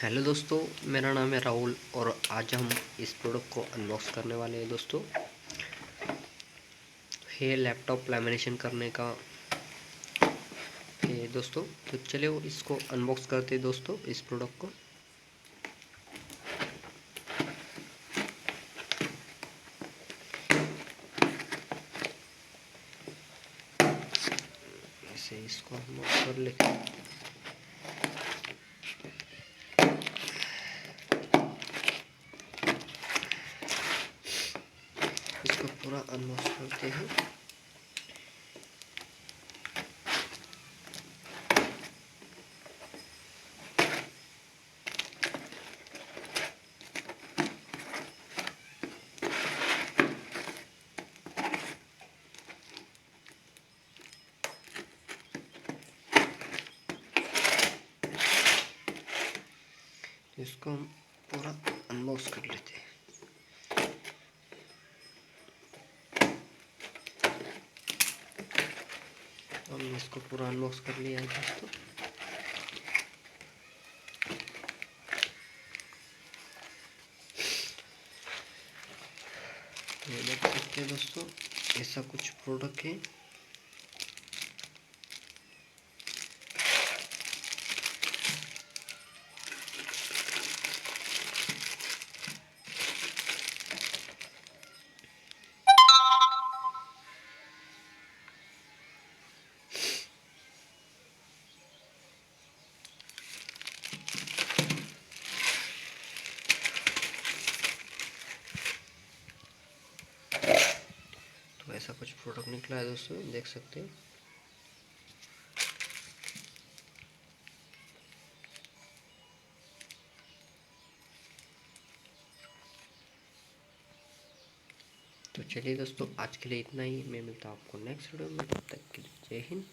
Hello दोस्तों, मेरा नाम है राहुल और आज हम इस प्रोडक्ट को अनबॉक्स करने वाले हैं दोस्तों। ये लैपटॉप लैमिनेशन करने का है दोस्तों। तो चलिए इसको अनबॉक्स करते हैं दोस्तों, इस प्रोडक्ट को। ऐसे इसको अनबॉक्स कर लेते हैं। इसको पूरा अनबॉक्स करते हैं। इसको हम पूरा अनबॉक्स कर लेते हैं। हमने इसको पूरा अनबॉक्स कर लिया है दोस्तों। ये देख सकते हैं दोस्तों, ऐसा कुछ प्रोडक्ट है। तो ऐसा कुछ प्रोडक्ट निकला है दोस्तों, देख सकते हैं। तो चलिए दोस्तों, आज के लिए इतना ही। मैं मिलता हूँ आपको नेक्स्ट वीडियो में। तब तक के लिए जय हिंद।